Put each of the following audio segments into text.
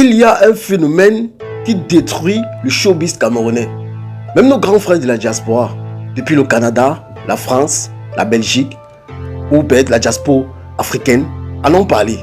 il y a un phénomène qui détruit le showbiz camerounais. Même nos grands frères de la diaspora, depuis le Canada, la France, la Belgique, ou peut-être la diaspora africaine, en ont parlé.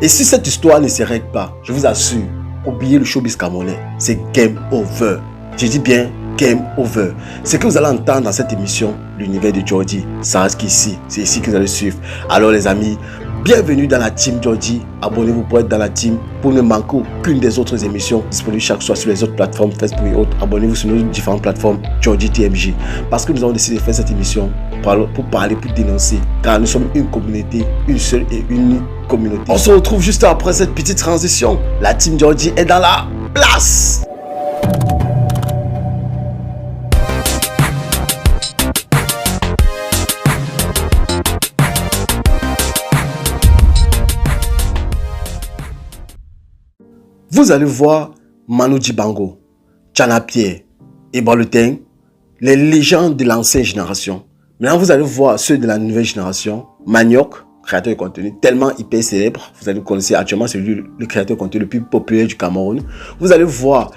Et si cette histoire ne se règle pas, je vous assure, oubliez le showbiz camerounais, c'est game over. Je dis bien game over. Ce que vous allez entendre dans cette émission, l'univers de Jordi, ça reste qu'ici, c'est ici que vous allez suivre. Alors les amis, bienvenue dans la team Jordi. Abonnez-vous pour être dans la team, pour ne manquer aucune des autres émissions disponibles chaque soir sur les autres plateformes Facebook et autres. Abonnez-vous sur nos différentes plateformes Jordi TMJ. Parce que nous avons décidé de faire cette émission pour parler, pour dénoncer. Car nous sommes une communauté, une seule et unique communauté. On se retrouve juste après cette petite transition. La team Jordi est dans la place. Vous allez voir Manu Dibango, Tchana Pierre et Baloteng, les légendes de l'ancienne génération. Maintenant, vous allez voir ceux de la nouvelle génération. Manioc, créateur de contenu, tellement hyper célèbre. Vous allez le connaître actuellement, c'est lui le créateur de contenu le plus populaire du Cameroun. Vous allez voir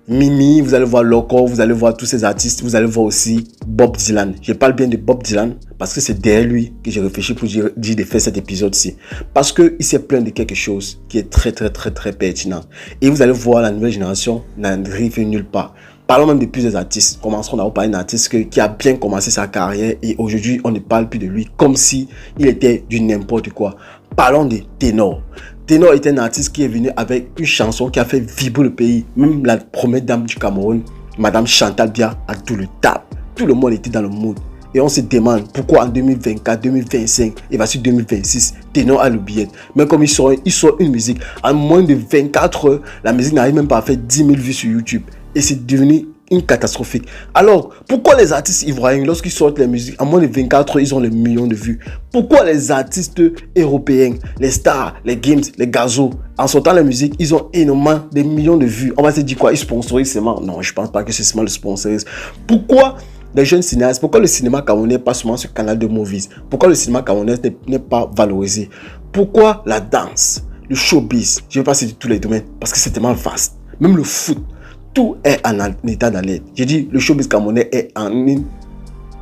Mimi, vous allez voir Loco, vous allez voir tous ces artistes. Vous allez voir aussi Bob Dylan. Je parle bien de Bob Dylan parce que c'est derrière lui que j'ai réfléchi pour dire de faire cet épisode-ci. Parce qu'il s'est plaint de quelque chose qui est très pertinent. Et vous allez voir la nouvelle génération n'arrive nulle part. Parlons même de plusieurs artistes. Commencerons d'abord par un artiste qui a bien commencé sa carrière et aujourd'hui on ne parle plus de lui comme si il était du n'importe quoi. Parlons de Ténor. Ténor est un artiste qui est venu avec une chanson qui a fait vibrer le pays. Même la première dame du Cameroun, Madame Chantal Bia, a tout le tape. Tout le monde était dans le mood. Et on se demande pourquoi en 2024, 2025 et voici 2026, Ténor a le billet. Mais comme il sort une musique, en moins de 24 heures, la musique n'arrive même pas à faire 10 000 vues sur YouTube. Et c'est devenu une catastrophique. Alors, pourquoi les artistes ivoiriens, lorsqu'ils sortent les musiques, en moins de 24 heures, ils ont les millions de vues? Pourquoi les artistes européens, les stars, les games, les gazos, en sortant la musique, ils ont énormément des millions de vues? On va se dire quoi? Ils sponsorisent seulement? Non, je ne pense pas que c'est seulement le sponsorisme. Pourquoi les jeunes cinéastes, pourquoi le cinéma camerounais n'est pas seulement sur Canal de Movies? Pourquoi le cinéma camerounais n'est pas valorisé? Pourquoi la danse, le showbiz? Je ne vais pas citer tous les domaines parce que c'est tellement vaste. Même le foot. Tout est en état d'alerte. J'ai dit, le showbiz camerounais est en une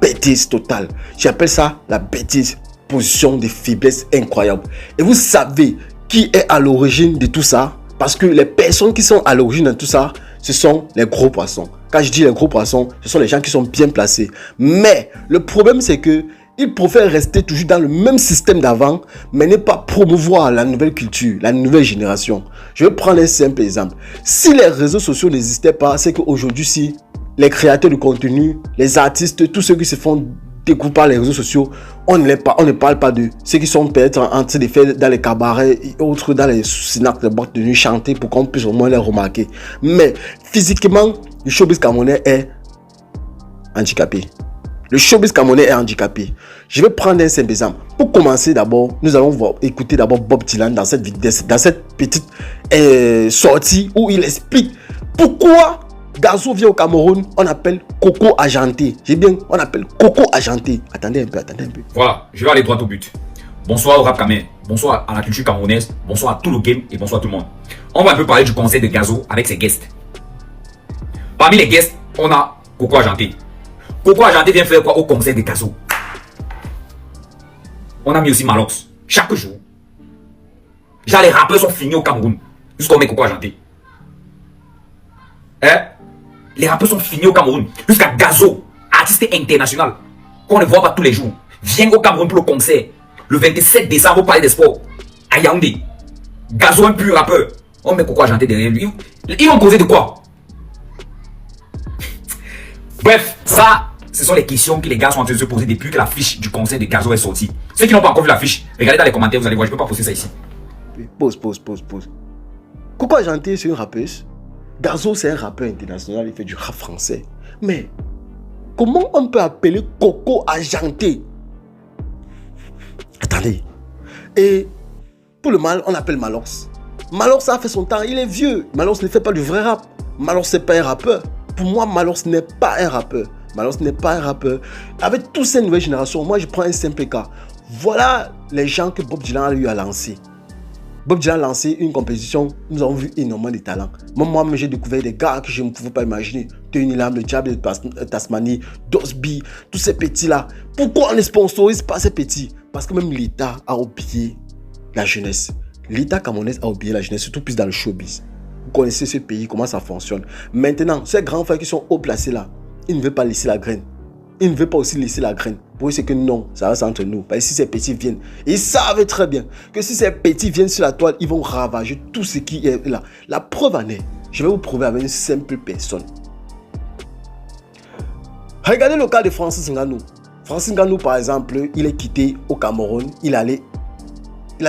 bêtise totale. J'appelle ça la bêtise, position de faiblesse incroyable. Et vous savez qui est à l'origine de tout ça? Parce que les personnes qui sont à l'origine de tout ça, ce sont les gros poissons. Quand je dis les gros poissons, ce sont les gens qui sont bien placés. Mais le problème, c'est que ils préfèrent rester toujours dans le même système d'avant, mais ne pas promouvoir la nouvelle culture, la nouvelle génération. Je vais prendre un simple exemple. Si les réseaux sociaux n'existaient pas, c'est qu'aujourd'hui, si les créateurs de contenu, les artistes, tous ceux qui se font découvrir par les réseaux sociaux, on ne parle pas de ceux qui sont peut-être en train de faire dans les cabarets et autres, dans les snacks, les boîtes de nuit chanter pour qu'on puisse au moins les remarquer. Mais physiquement, le showbiz camerounais est handicapé. Le showbiz camerounais est handicapé. Je vais prendre un simple exemple. Pour commencer d'abord, nous allons écouter d'abord Bob Dylan dans cette petite sortie où il explique pourquoi Gazo vient au Cameroun, on appelle Coco Argenté. J'ai bien, on appelle Coco Argenté. Attendez un peu. Voilà, je vais aller droit au but. Bonsoir au rap camerounais, bonsoir à la culture camerounaise, bonsoir à tout le game et bonsoir à tout le monde. On va un peu parler du concert de Gazo avec ses guests. Parmi les guests, on a Coco Argenté. Coco Argenté vient faire quoi au concert de Gazo? On a mis aussi Malox. Chaque jour. Genre les rappeurs sont finis au Cameroun. Jusqu'on met Coco Argenté. Hein? Les rappeurs sont finis au Cameroun. Jusqu'à Gazo, artiste international, qu'on ne voit pas tous les jours, vient au Cameroun pour le concert. Le 27 décembre au Palais des Sports. À Yaoundé. Gazo, un pur rappeur. On met Coco Argenté derrière lui. Ils vont causer de quoi? Bref, ça, ce sont les questions que les gars sont en train de se poser depuis que la fiche du concert de Gazo est sortie. Ceux qui n'ont pas encore vu la fiche, regardez dans les commentaires, vous allez voir, je ne peux pas poster ça ici. Pause. Coco Argenté, c'est une rappeuse. Gazo, c'est un rappeur international, il fait du rap français. Mais, comment on peut appeler Coco Argenté? Attendez. Et, pour le mal, on appelle Malox. Malox a fait son temps, il est vieux. Malox ne fait pas du vrai rap. Malox, c'est pas un rappeur. Pour moi, Malox n'est pas un rappeur. Malox n'est pas un rappeur. Avec toutes ces nouvelles générations, moi je prends un simple cas. Voilà les gens que Bob Dylan a lancé. Bob Dylan a lancé une compétition, nous avons vu énormément de talents. Moi-même, j'ai découvert des gars que je ne pouvais pas imaginer. Tony Lam, le Diable de Tasmanie, Dosby, tous ces petits-là. Pourquoi on ne sponsorise pas ces petits? Parce que même l'État a oublié la jeunesse. L'État camerounais a oublié la jeunesse, surtout plus dans le showbiz. Vous connaissez ce pays, comment ça fonctionne. Maintenant, ces grands frères qui sont haut placés là, ils ne veulent pas laisser la graine. Ils ne veulent pas aussi laisser la graine. Pour eux, c'est que non, ça reste entre nous. Parce que si ces petits viennent, ils savent très bien que si ces petits viennent sur la toile, ils vont ravager tout ce qui est là. La preuve en est, je vais vous prouver avec une simple personne. Regardez le cas de Francis Ngannou. Francis Ngannou, par exemple, il est quitté au Cameroun. Il a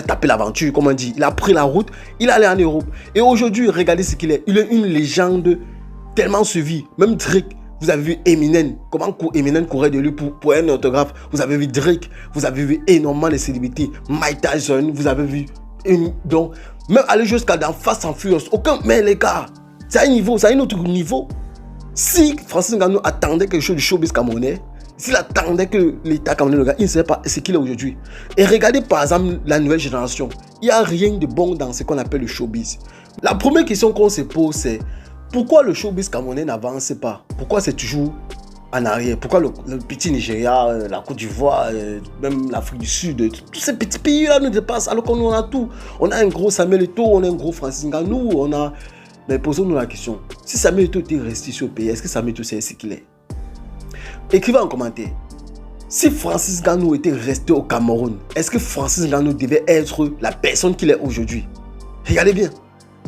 tapé l'aventure, comme on dit. Il a pris la route, il est allé en Europe. Et aujourd'hui, regardez ce qu'il est. Il est une légende tellement suivie. Même Drake. Vous avez vu Eminem, comment Eminem courait de lui pour un autographe. Vous avez vu Drake, vous avez vu énormément de célébrités. Mike Tyson, vous avez vu donc même aller jusqu'à dans Fast and Furious. Aucun, mais les gars, c'est un niveau, c'est un autre niveau. Si Francis Ngannou attendait quelque chose du showbiz camerounais, s'il attendait que l'État camerounais le gars, il ne savait pas ce qu'il est aujourd'hui. Et regardez par exemple la nouvelle génération. Il n'y a rien de bon dans ce qu'on appelle le showbiz. La première question qu'on se pose, c'est pourquoi le showbiz camerounais n'avance pas? Pourquoi c'est toujours en arrière? Pourquoi le petit Nigeria, la Côte d'Ivoire, même l'Afrique du Sud, tous ces petits pays-là nous dépassent alors qu'on a tout. On a un gros Samuel Eto'o, on a un gros Francis Ngannou, on a... Mais posons-nous la question. Si Samuel Eto'o était resté sur le pays, est-ce que Samuel Eto'o sait ce qu'il est? Écrivez en commentaire. Si Francis Ngannou était resté au Cameroun, est-ce que Francis Ngannou devait être la personne qu'il est aujourd'hui? Regardez bien.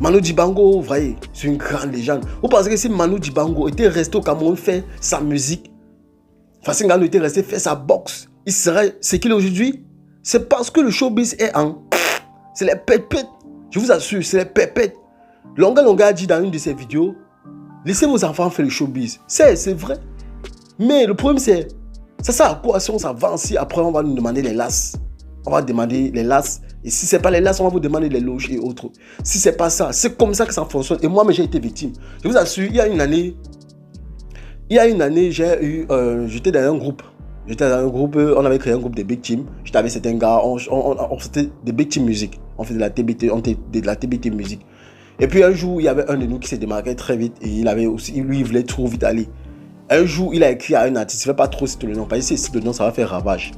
Manu Dibango, vous voyez, c'est une grande légende. Vous pensez que si Manu Dibango était resté au Cameroun faire sa musique, Francis Ngannou était resté faire sa boxe, il serait ce qu'il est aujourd'hui? C'est parce que le showbiz est en... C'est les pépettes. Je vous assure, c'est les pépettes. Longa a dit dans une de ses vidéos, laissez vos enfants faire le showbiz. C'est vrai. Mais le problème c'est, ça sert à quoi si on s'avance, si après on va nous demander les lasses? On va demander les lasses. Et si ce n'est pas les lasses, on va vous demander les loges et autres. Si ce n'est pas ça, c'est comme ça que ça fonctionne. Et moi, j'ai été victime. Je vous assure, il y a une année, j'étais dans un groupe. On avait créé un groupe de Big Team. J'étais avec certains gars, on faisait des Big Team musique. On faisait de la TBT, de la TBT musique. Et puis un jour, il y avait un de nous qui s'est démarqué très vite. Et lui, il voulait trop vite aller. Un jour, il a écrit à un artiste, il ne fait pas trop citer le nom. Parce que si cite le nom, ça va faire ravage.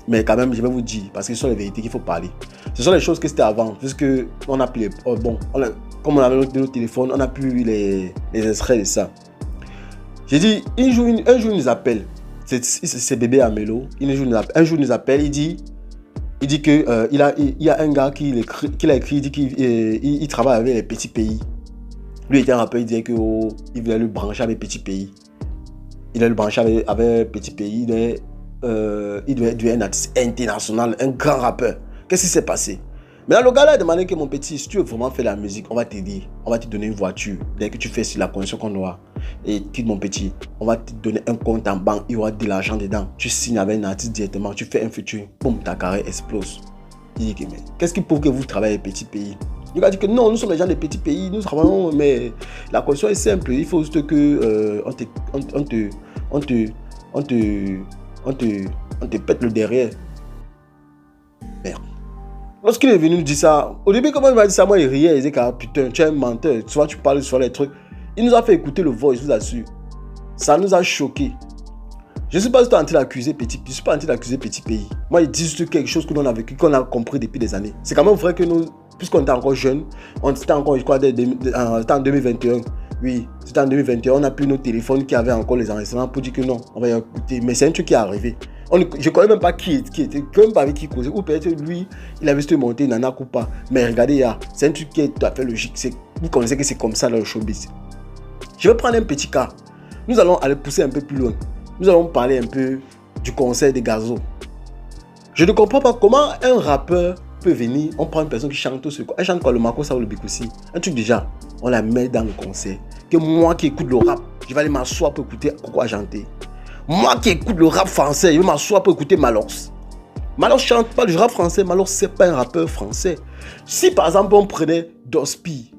Mais quand même, je vais vous dire, parce que ce sont les vérités qu'il faut parler. Ce sont les choses que c'était avant, puisque on a plus, comme on avait nos téléphones, on n'a plus les extraits de ça. J'ai dit, un jour, il nous appelle, c'est bébé Amelo, un jour, il nous appelle, il dit que il y a un gars qui a écrit, il dit qu'il travaille avec les petits pays. Lui était un rappeur, il disait qu'il voulait le brancher avec petits pays. Il allait le brancher avec petits pays, il devait être un artiste international, un grand rappeur. Qu'est-ce qui s'est passé? Maintenant, le gars là a demandé que mon petit, si tu veux vraiment faire la musique, on va t'aider. On va te donner une voiture. Dès que tu fais sur la condition qu'on aura. Et quitte mon petit, on va te donner un compte en banque. Il y aura de l'argent dedans. Tu signes avec un artiste directement. Tu fais un featuring. Boum, ta carrière explose. Il dit que, mais qu'est-ce qui prouve que vous travaillez avec petits pays? Il a dit que non, nous sommes les gens des petits pays. Nous travaillons, mais la condition est simple. Il faut juste que on te pète le derrière. Merde. Lorsqu'il est venu nous dire ça, au début, comment il m'a dit ça, moi il riait, il disait que putain, tu es un menteur, tu vois, tu parles sur les trucs. Il nous a fait écouter le voice, je vous assure. Ça nous a choqués. Je ne suis pas en train d'accuser petit pays, je suis pas en train d'accuser petit pays. Moi, il dit juste quelque chose que l'on a vécu, qu'on a compris depuis des années. C'est quand même vrai que nous, puisqu'on était encore jeunes, on était encore, je crois, en 2021. Oui, c'était en 2021, on a pris nos téléphones qui avaient encore les enregistrements pour dire que non, on va y écouter. Mais c'est un truc qui est arrivé. Je ne connais même pas qui était, je ne connais même pas avec qui causait. Ou peut-être lui, il avait juste monté Nana ou pas. Mais regardez, c'est un truc qui est tout à fait logique. Vous connaissez que c'est comme ça dans le showbiz. Je vais prendre un petit cas. Nous allons aller pousser un peu plus loin. Nous allons parler un peu du concert des Gazo. Je ne comprends pas comment un rappeur peut venir, on prend une personne qui chante sur quoi. Elle chante quoi, le Makossa ou le Bikoussi. Un truc déjà, on la met dans le concert. Que moi qui écoute le rap, je vais aller m'asseoir pour écouter quoi chanter. Moi qui écoute le rap français, je vais m'asseoir pour écouter Malox. Malox chante pas du rap français, Malox c'est pas un rappeur français. Si par exemple on prenait Dosby,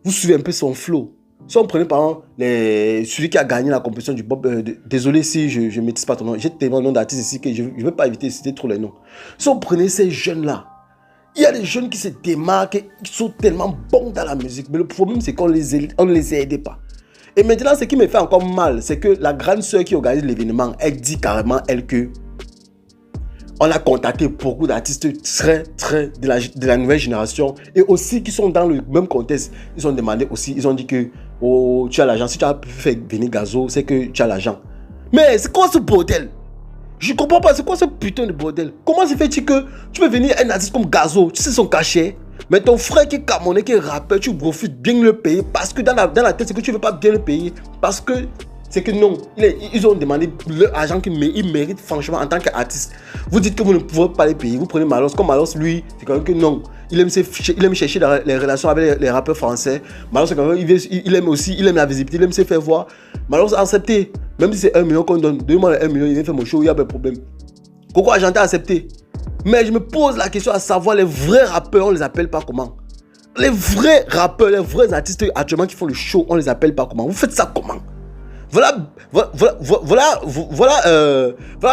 vous suivez un peu son flow. Si on prenait par exemple celui qui a gagné la compétition du Bob, désolé si je ne maîtrise pas ton nom, j'ai tellement de noms d'artistes ici que je ne veux pas éviter de citer trop les noms. Si on prenait ces jeunes-là, Il y a des jeunes qui se démarquent, qui sont tellement bons dans la musique. Mais le problème, c'est qu'on ne les aidait pas. Et maintenant, ce qui me fait encore mal, c'est que la grande sœur qui organise l'événement, elle dit carrément, elle, que on a contacté beaucoup d'artistes très de la nouvelle génération et aussi qui sont dans le même contexte. Ils ont demandé aussi, ils ont dit que oh, tu as l'argent. Si tu as pu faire venir Gazo, c'est que tu as l'argent. Mais c'est quoi ce bordel? Je comprends pas, c'est quoi ce putain de bordel? Comment se fait-il que tu peux venir un artiste comme Gazo, tu sais son cachet, mais ton frère qui est camerounais, qui est rappeur, tu profites bien le payer parce que dans la tête, c'est que tu ne veux pas bien le payer. Parce que c'est que non, ils ont demandé l'argent qu'ils méritent franchement en tant qu'artiste. Vous dites que vous ne pouvez pas les payer, vous prenez Malos. Comme Malos, lui, c'est quand même que non. Il aime chercher les relations avec les rappeurs français. Malos, c'est quand même, il aime la visibilité, il aime se faire voir. Malos a accepté. Même si c'est 1 million qu'on donne, donne-moi les 1 million, il vient faire mon show, il n'y a pas de problème. Coco Argentin a accepté. Mais je me pose la question à savoir, les vrais rappeurs, on les appelle pas comment? Les vrais rappeurs, les vrais artistes actuellement qui font le show, on les appelle pas comment? Vous faites ça comment? Voilà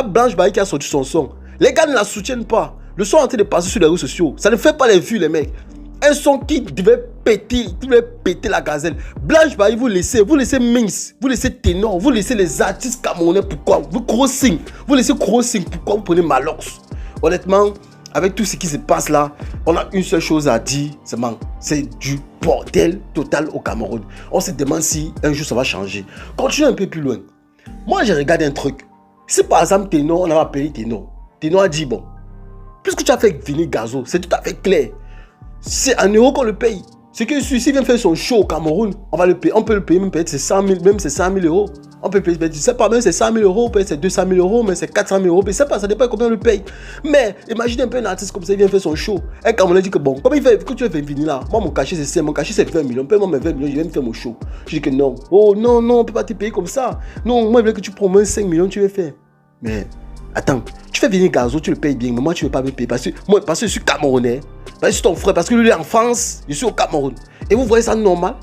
Blanche Bailly qui a sorti son son. Les gars ne la soutiennent pas. Le son est en train de passer sur les réseaux sociaux. Ça ne fait pas les vues, les mecs. Un son qui devait péter la gazelle. Blanche Bailly, vous laissez Minx, vous laissez Ténor, vous laissez les artistes camerounais. Pourquoi? Vous laissez Crossing. Pourquoi vous prenez Malox? Honnêtement, avec tout ce qui se passe là, on a une seule chose à dire, c'est du bordel total au Cameroun. On se demande si un jour ça va changer. Continuez un peu plus loin. Moi, j'ai regardé un truc. Si par exemple Ténor, on avait appelé Ténor. Ténor a dit, bon, puisque tu as fait venir Gazo, c'est tout à fait clair. C'est en euros qu'on le paye. C'est que celui-ci vient faire son show au Cameroun, on va le payer. On peut le payer, même peut-être c'est 100 000, même c'est 100 000 euros. On peut payer, je sais pas, même c'est 100 000 euros, peut-être c'est 200 000 euros, mais c'est 400 000 euros. Je sais pas, ça dépend de combien on le paye. Mais imaginez un peu un artiste comme ça, il vient faire son show. Un Camerounais dit que bon, comme il fait, que tu veux faire venir là, moi mon cachet c'est 20 millions, paye-moi mes 20 millions, je viens me faire mon show. Je dis que non, oh non, on peut pas te payer comme ça. Non, moi je veux que tu promets 5 millions, tu veux faire. Mais attends, tu fais venir Gazo, tu le payes bien, mais moi tu ne veux pas me payer parce que je suis Camerounais. Parce que je suis ton frère, parce que lui il est en France, je suis au Cameroun. Et vous voyez ça normal?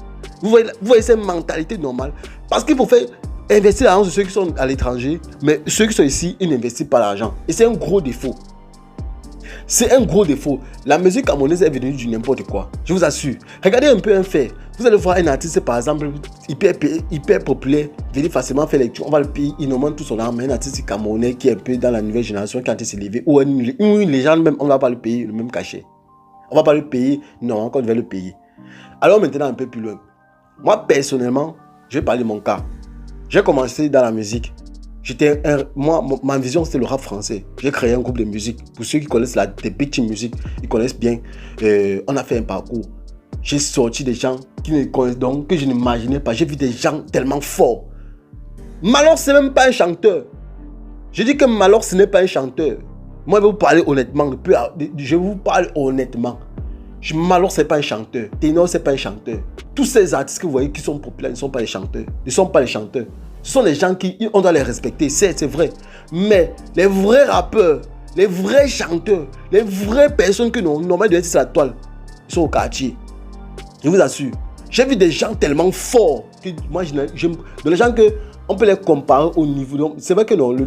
Vous voyez cette mentalité normale? Parce qu'il faut faire investir l'argent de ceux qui sont à l'étranger, mais ceux qui sont ici, ils n'investissent pas l'argent. Et c'est un gros défaut. C'est un gros défaut. La musique camerounaise est venue du n'importe quoi. Je vous assure. Regardez un peu un fait. Vous allez voir un artiste, par exemple, hyper populaire, venir facilement faire lecture. On va le payer, il nous demande tout son arme. Un artiste camerounais qui est un peu dans la nouvelle génération, qui a été s'élever, ou une légende même, on ne va pas le payer le même cachet. On ne va pas le payer, non, on devait le payer. Alors maintenant, un peu plus loin. Moi, personnellement, je vais parler de mon cas. J'ai commencé dans la musique. Ma vision, c'était le rap français. J'ai créé un groupe de musique. Pour ceux qui connaissent des petites musiques, ils connaissent bien. On a fait un parcours. J'ai sorti des gens qui ne connaissent donc, que je n'imaginais pas. J'ai vu des gens tellement forts. Malor, ce n'est même pas un chanteur. Je dis que Malor, ce n'est pas un chanteur. Moi, je vais vous parler honnêtement. Je vous parle honnêtement. Malor, ce n'est pas un chanteur. Ténor, ce n'est pas un chanteur. Tous ces artistes que vous voyez qui sont populaires ne sont pas des chanteurs. Ils ne sont pas des chanteurs. Ce sont des gens qui, on doit les respecter, c'est vrai. Mais les vrais rappeurs, les vrais chanteurs, les vraies personnes que nous, normalement, doivent être sur la toile, ils sont au quartier. Je vous assure. J'ai vu des gens tellement forts que moi, les gens que on peut les comparer au niveau. C'est vrai que non, le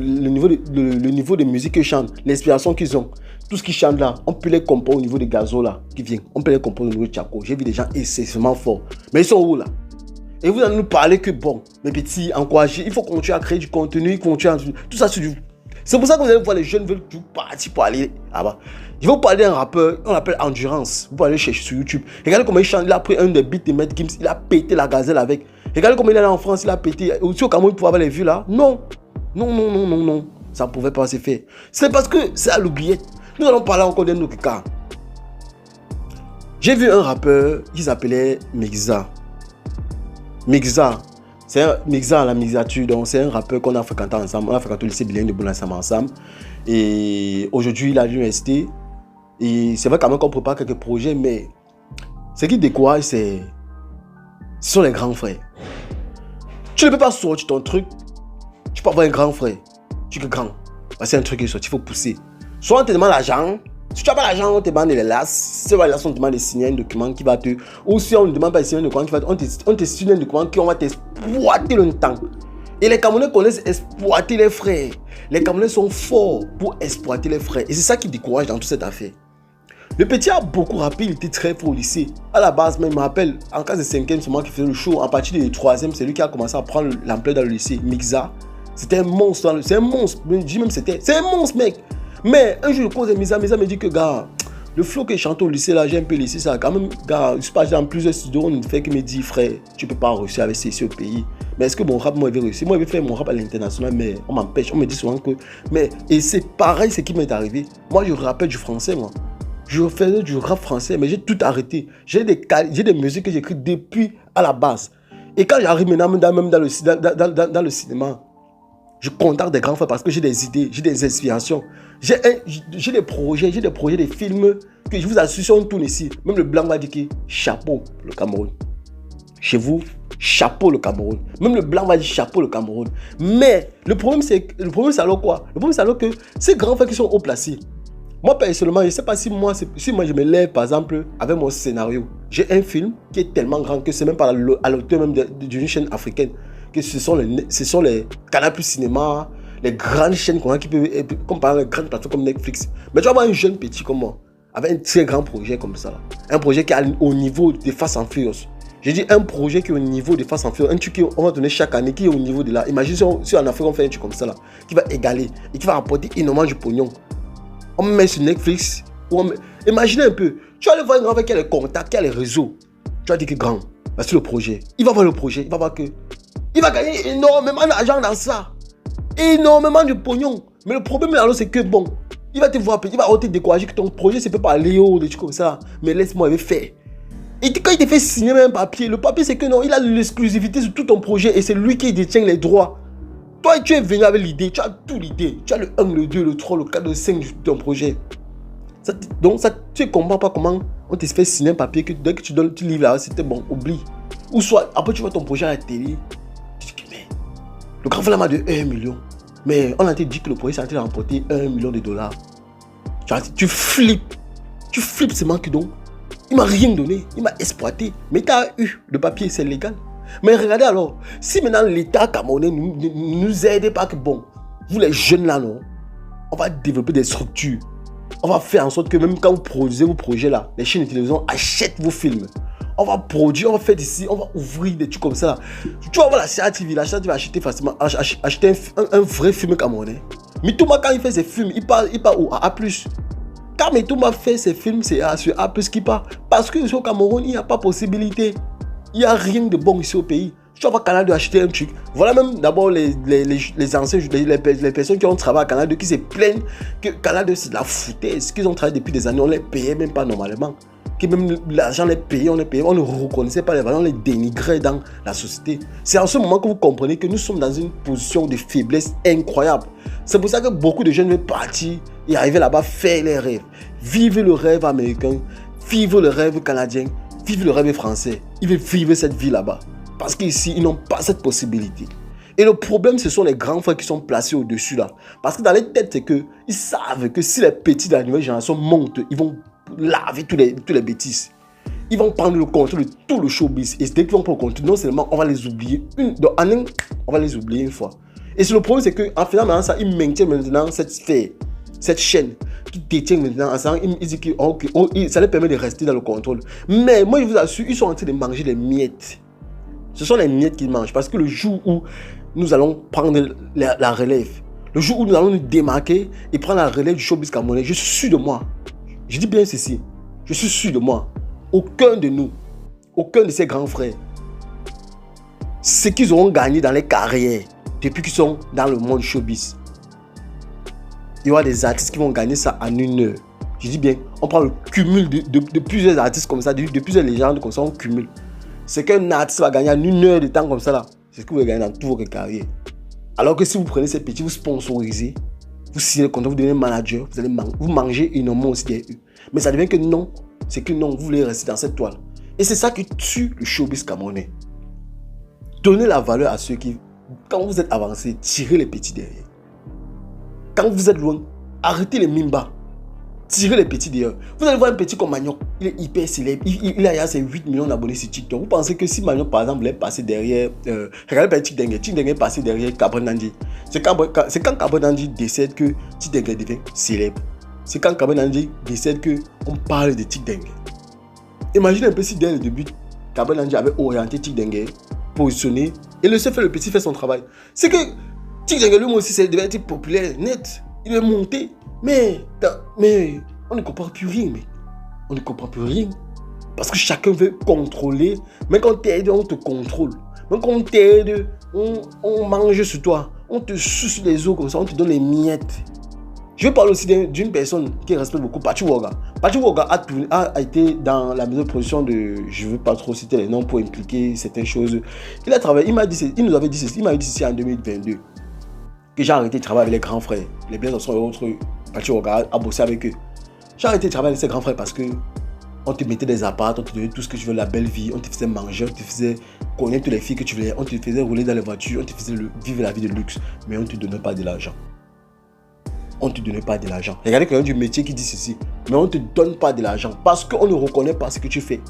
niveau de musique qu'ils chantent, l'inspiration qu'ils ont, tout ce qu'ils chantent là, on peut les comparer au niveau des Gazo là qui viennent. On peut les comparer au niveau de Tchako. J'ai vu des gens excessivement forts. Mais ils sont où là? Et vous allez nous parler que bon, mes petits, encouragés, il faut continuer à créer du contenu, tout ça sur du. C'est pour ça que vous allez voir les jeunes veulent tout partir pour aller là-bas. Je vais vous parler d'un rappeur, on l'appelle Endurance. Vous pouvez aller chercher sur YouTube. Regardez comment il chante, il a pris un des beats de Matt Gims, il a pété la gazelle avec. Regardez comment il est là en France, il a pété. Aussi au Cameroun, il pouvait avoir les vues là. Non. Ça ne pouvait pas se faire. C'est parce que c'est à l'oubliette. Nous allons parler encore d'un autre cas. J'ai vu un rappeur qui s'appelait Mixa. C'est Mixa à la mixature, donc c'est un rappeur qu'on a fréquenté ensemble. On a fréquenté le lycée bilingue de Boulogne ensemble. Et aujourd'hui, il est à l'université. Et c'est vrai quand même qu'on prépare quelques projets, mais ce qui décourage, ce sont les grands frères. Tu ne peux pas sortir ton truc. Tu peux avoir un grand frère. Tu es grand. C'est un truc qui est sorti, il faut pousser. Soit on te demande l'argent. Si tu n'as pas l'argent, on te demande les lasses. Si tu as l'argent, on te demande de signer un document qui va te. Ou si on ne demande pas de signer un document qui va te. On te signe un document qui va t'exploiter le temps. Et les Camerounais connaissent exploiter les frères. Les Camerounais sont forts pour exploiter les frères. Et c'est ça qui décourage dans toute cette affaire. Le petit a beaucoup rappé, il était très fort au lycée. À la base, même, je me rappelle, en classe de 5e, c'est moi qui faisais le show. À partir du 3e, c'est lui qui a commencé à prendre l'ampleur dans le lycée. Mixa, c'était un monstre. C'est un monstre. Je dis même c'est un monstre, mec. Mais un jour, je cause de Mixa me dit que, gars, le flow que je chante au lycée, là, j'ai un peu laissé ça. Quand même, gars, je suis pas dans plusieurs studios, on ne fait que me dire, frère, tu peux pas réussir avec ces au pays. Mais est-ce que mon rap, moi, il veut réussir? Moi, je vais faire mon rap à l'international, mais on m'empêche. On me dit souvent que. Mais, et c'est pareil, ce qui m'est arrivé. Moi, je rappelle du français, moi. Je faisais du rap français, mais j'ai tout arrêté. J'ai des musiques que j'écris depuis à la base. Et quand j'arrive maintenant, même dans le cinéma, je contacte des grands frères parce que j'ai des idées, j'ai des inspirations. J'ai des projets, des films que je vous assure, si on tourne ici, même le blanc va dire que chapeau le Cameroun. Chez vous, chapeau le Cameroun. Même le blanc va dire chapeau le Cameroun. Mais le problème c'est alors quoi? Le problème c'est alors que ces grands frères qui sont haut placés, moi personnellement, je ne sais pas si moi je me lève par exemple avec mon scénario. J'ai un film qui est tellement grand que c'est même pas à l'auteur même d'une chaîne africaine. Que ce sont les Canal Plus Cinéma, les grandes chaînes qu'on a qui peuvent, comme par exemple les grandes plateformes comme Netflix. Mais tu vas voir un jeune petit comme moi, avec un très grand projet comme ça. Là. Un projet qui est au niveau des Fast and Furious. J'ai dit un projet qui est au niveau des Fast and Furious. Un truc qu'on va donner chaque année qui est au niveau de là. Imagine si en Afrique on fait un truc comme ça là, qui va égaler et qui va rapporter énormément du pognon. On me met sur Netflix. Imaginez un peu. Tu vas aller voir un grand avec qui a les contacts, qui a les réseaux. Tu vas dire que grand, voici le projet. Il va voir le projet. Il va voir que il va gagner énormément d'argent dans ça. Énormément de pognon. Mais le problème alors c'est que bon, il va te voir, il va te décourager que ton projet c'est pas Léo, des trucs comme ça. Mais laisse-moi le faire. Et quand il te fait signer même un papier, le papier c'est que non, il a l'exclusivité sur tout ton projet et c'est lui qui détient les droits. Toi, tu es venu avec l'idée, tu as tout l'idée. Tu as le 1, le 2, le 3, le 4, le 5 de ton projet. Donc, tu ne comprends pas comment on te fait signer un papier que dès que tu livres là, c'était bon, oublie. Ou soit, après tu vois ton projet à la télé, tu dis que mais, le grand flamme de 1 million. Mais on a dit que le projet ça a remporté 1 million de dollars. Tu flippes. Tu flippes seulement que donc, il m'a rien donné, il m'a exploité. Mais tu as eu le papier, c'est légal. Mais regardez alors, si maintenant l'État camerounais ne nous aide pas que bon, vous les jeunes là, non, on va développer des structures. On va faire en sorte que même quand vous produisez vos projets là, les chaînes de télévision achètent vos films. On va produire, on va faire ici, on va ouvrir des trucs comme ça. Tu vas voir la CATV, la CATV va acheter facilement, acheter un vrai film camerounais. Mitouma quand il fait ses films, il part où? À A+. Quand Mitouma fait ses films, c'est sur A+, qui part. Parce que au Cameroun, il n'y a pas possibilité. Il n'y a rien de bon ici au pays. Tu vas voir Canal 2 acheter un truc. Voilà même d'abord les anciens, les personnes qui ont travaillé à Canal 2 qui se plaignent que Canal 2 c'est de la foutaise. Qu'ils ont travaillé depuis des années, on les payait même pas normalement. Que même l'argent les payait, on ne reconnaissait pas les valeurs, on les dénigrait dans la société. C'est en ce moment que vous comprenez que nous sommes dans une position de faiblesse incroyable. C'est pour ça que beaucoup de jeunes veulent partir et arriver là-bas, faire les rêves. Vivre le rêve américain, vivre le rêve canadien. Vivre le rêve français, ils veulent vivre cette vie là-bas. Parce qu'ici, ils n'ont pas cette possibilité. Et le problème, ce sont les grands frères qui sont placés au-dessus là. Parce que dans les têtes, c'est qu'ils savent que si les petits de la nouvelle génération montent, ils vont laver tous les bêtises. Ils vont prendre le contrôle de tout le showbiz. Et dès qu'ils vont prendre le contrôle, non seulement on va les oublier on va les oublier une fois. Et le problème, c'est qu'en faisant maintenant ça, ils maintiennent maintenant cette sphère, cette chaîne qui détient maintenant, ils disent que ça leur permet de rester dans le contrôle. Mais moi, je vous assure, ils sont en train de manger les miettes. Ce sont les miettes qu'ils mangent. Parce que le jour où nous allons prendre la relève, le jour où nous allons nous démarquer et prendre la relève du showbiz camerounais, je suis sûr de moi. Je dis bien ceci. Je suis sûr de moi. Aucun de nous, aucun de ces grands frères, ce qu'ils auront gagné dans les carrières depuis qu'ils sont dans le monde showbiz, il y aura des artistes qui vont gagner ça en 1 heure. Je dis bien, on prend le cumul de plusieurs artistes comme ça, de plusieurs légendes comme ça, on cumule. C'est qu'un artiste va gagner en 1 heure de temps comme ça là. C'est ce que vous allez gagner dans toute votre carrière. Alors que si vous prenez ces petits, vous sponsorisez, vous signez le contrat, vous devenez manager, vous mangez énormément aussi des eux. Mais ça devient que non, c'est que non, vous voulez rester dans cette toile. Et c'est ça qui tue le showbiz camerounais. Donnez la valeur à ceux qui, quand vous êtes avancé, tirez les petits derrière. Quand vous êtes loin, arrêtez les mimba. Tirez les petits derrière. Vous allez voir un petit comme Magnock, il est hyper célèbre. Il a ses 8 millions d'abonnés sur TikTok. Vous pensez que si Magnock, par exemple, est passé derrière... regardez par Tidenge est passé derrière Cabre Nandi. C'est quand Cabre Nandi décède que Tidenge devient célèbre. c'est quand Kabenanji décède qu'on parle de Tic Dengue. Imagine un peu si dès le début, Kabenanji avait orienté Tic Dengue, positionné, et le seul fait le petit fait son travail. C'est que Tic Dengue lui aussi, c'est devenu être populaire, net. Il est monté, mais on ne comprend plus rien. On ne comprend plus rien. Parce que chacun veut contrôler. Mais quand on t'aide, on te contrôle. Mais quand on t'aide, on mange sur toi. On te suce les os comme ça, on te donne les miettes. Je vais parler aussi d'une personne qui respecte beaucoup, Pachi Woga. Pachi Woga a été dans la maison de production de... Je ne veux pas trop citer les noms pour impliquer certaines choses. Il a travaillé, il nous avait dit ceci en 2022. Que j'ai arrêté de travailler avec les grands frères. Les biens et autres, Pachi Woga a bossé avec eux. J'ai arrêté de travailler avec ses grands frères parce que on te mettait des apparts, on te donnait tout ce que tu veux, la belle vie, on te faisait manger, on te faisait connaître toutes les filles que tu voulais, on te faisait rouler dans les voitures, on te faisait vivre la vie de luxe, mais on ne te donnait pas de l'argent. On ne te donnait pas de l'argent. Regardez quelqu'un du métier qui dit ceci, mais on ne te donne pas de l'argent parce qu'on ne reconnaît pas ce que tu fais.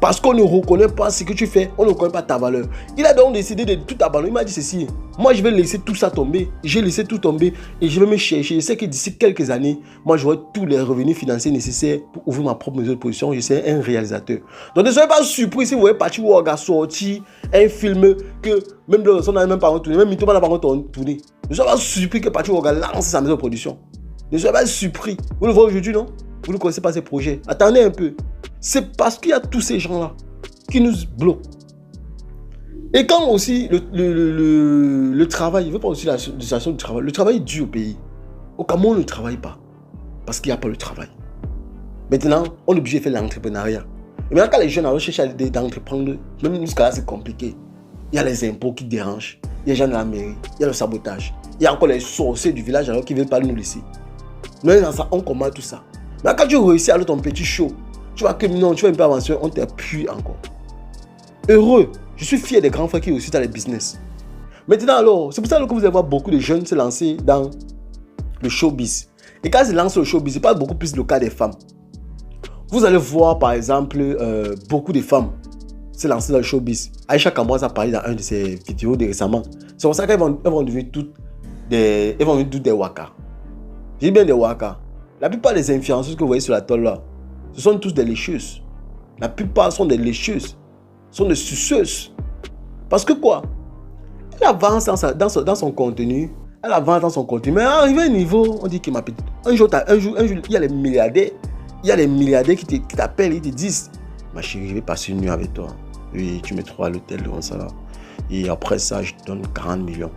Parce qu'on ne reconnaît pas ce que tu fais, on ne reconnaît pas ta valeur. Il a donc décidé de tout abandonner. Il m'a dit ceci, moi je vais laisser tout ça tomber. J'ai laissé tout tomber et je vais me chercher. Je sais que d'ici quelques années, moi j'aurai tous les revenus financiers nécessaires pour ouvrir ma propre maison de production. Je serai un réalisateur. Donc ne soyez pas surpris si vous voyez Pachi Woga sortir un film que même le son n'a même pas tourné, même Mitoma n'a pas tourné. Ne soyez pas surpris que Pachi Woga lance sa maison de production. Ne soyez pas surpris. Vous le voyez aujourd'hui, non? Vous ne connaissez pas ces projets. Attendez un peu. C'est parce qu'il y a tous ces gens-là qui nous bloquent. Et quand aussi le travail, je ne veux pas aussi la situation du travail. Le travail est dur au pays. Au Cameroun, on ne travaille pas. Parce qu'il n'y a pas le travail. Maintenant, on est obligé de faire l'entrepreneuriat. Et maintenant, quand les jeunes cherchent d'entreprendre, même jusqu'à là, c'est compliqué. Il y a les impôts qui dérangent. Il y a les gens de la mairie. Il y a le sabotage. Il y a encore les sorciers du village alors qu'ils ne veulent pas nous laisser. Mais dans ça, on combat tout ça. Mais quand tu réussis à ton petit show, tu vois que non, tu vas un peu avancer, on t'appuie encore. Heureux, je suis fier des grands frères qui réussissent dans les business. Maintenant alors, c'est pour ça que vous allez voir beaucoup de jeunes se lancer dans le showbiz. Et quand ils se lancent le showbiz, c'est pas beaucoup plus le cas des femmes. Vous allez voir par exemple beaucoup de femmes se lancer dans le showbiz. Aïcha Kamwas a parlé dans une de ses vidéos de récemment. C'est pour ça qu'elles vont devenir toutes des waka. Je dis bien des waka. La plupart des influenceuses que vous voyez sur la toile là, ce sont tous des lécheuses. La plupart sont des lécheuses, sont des suceuses. Parce que quoi? Elle avance dans son contenu, elle avance dans son contenu, mais arrivé à un niveau, on dit qu'il m'a petite. Un jour, il y a les milliardaires qui t'appellent, ils te disent, ma chérie, je vais passer une nuit avec toi. Oui, tu me trouves à l'hôtel devant ça là. Et après ça, je te donne 40 millions.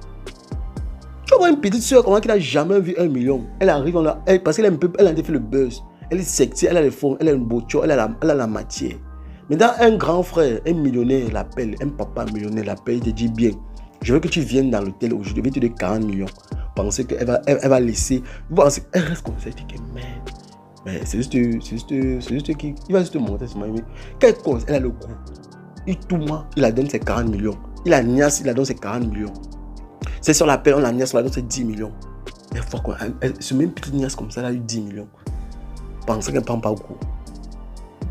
Tu vois une petite soeur, comment elle n'a jamais vu 1 million. Elle arrive, parce qu'elle a fait le buzz. Elle est sexy, elle a les formes, elle a une beauté, elle a la matière. Mais dans un grand frère, un millionnaire l'appelle, un papa millionnaire l'appelle, il te dit bien, je veux que tu viennes dans l'hôtel aujourd'hui, je vais te donner 40 millions. Pensez qu'elle va laisser. Vous pensez, elle reste comme ça, elle dit que merde. Mais c'est juste qu'il va juste monter sur moi. Quelle cause, elle a le goût. Il tout moi, il la donne ses 40 millions. Il a niasse, il la donne ses 40 millions. C'est sur l'appel, on la niasse, on la donne ses 10 millions. Ce même petit niasse comme ça, elle a eu 10 millions. Pensez qu'elle ne prend pas goût.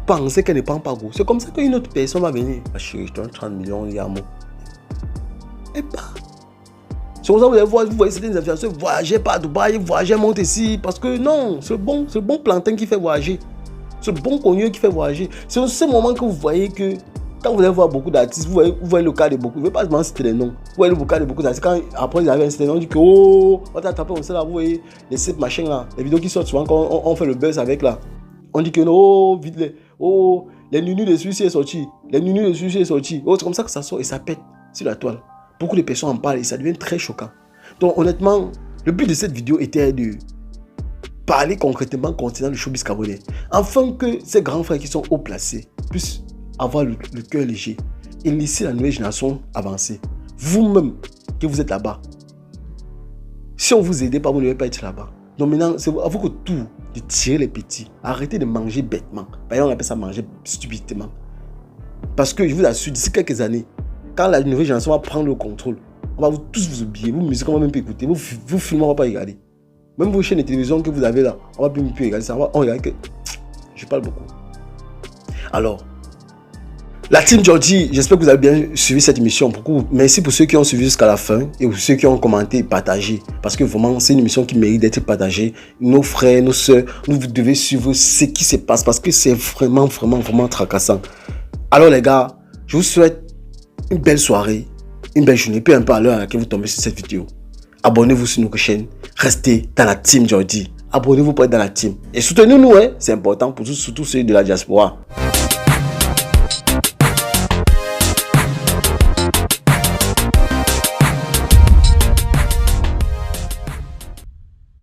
Pensez qu'elle ne prend pas goût. C'est comme ça qu'une autre personne va venir. Ah chérie, je te donne 30 millions, il y a un mot. Et pas. C'est comme ça que vous voyez certaines influenceurs voyager par Dubaï, voyager, monter ici. Parce que non, c'est le bon plantain qui fait voyager. C'est le bon cognon qui fait voyager. C'est au ce moment que vous voyez que quand vous allez voir beaucoup d'artistes, vous voyez le cas de beaucoup. Je ne vais pas vraiment citer les noms. Vous voyez le cas de beaucoup d'artistes. Quand après ils arrivent à un certain nom, on dit que oh, on t'a tapé, on sait là, vous voyez les sites machin là. Les vidéos qui sortent souvent quand on fait le buzz avec là. On dit que non, oh, vite les nunus de celui-ci est sorti. Les nunus de celui-ci est sorti. Oh, c'est comme ça que ça sort et ça pète sur la toile. Beaucoup de personnes en parlent et ça devient très choquant. Donc honnêtement, le but de cette vidéo était de parler concrètement concernant le showbiz camerounais. Afin que ces grands frères qui sont haut placés puissent avoir le cœur léger et laisser la nouvelle génération avancer. Vous-même, que vous êtes là-bas, si on vous aide pas, vous ne devez pas être là-bas. Donc maintenant, c'est à vous que tout, de tirer les petits. Arrêtez de manger bêtement. Par exemple, on appelle ça manger stupidement. Parce que je vous assure, d'ici quelques années, quand la nouvelle génération va prendre le contrôle, on va tous vous oublier. Vous musique, on va même plus écouter. Vous filmez, on ne va pas regarder. Même vos chaînes de télévision que vous avez là, on va plus regarder ça. On regarde que... Je parle beaucoup. Alors, La team Jordi, j'espère que vous avez bien suivi cette émission. Merci pour ceux qui ont suivi jusqu'à la fin et pour ceux qui ont commenté et partagé. Parce que vraiment, c'est une émission qui mérite d'être partagée. Nos frères, nos soeurs, vous devez suivre ce qui se passe parce que c'est vraiment tracassant. Alors les gars, je vous souhaite une belle soirée, une belle journée, peu importe à l'heure à laquelle vous tombez sur cette vidéo. Abonnez-vous sur notre chaîne. Restez dans la team Jordi. Abonnez-vous pour être dans la team. Et soutenez-nous, hein. C'est important pour surtout ceux de la diaspora.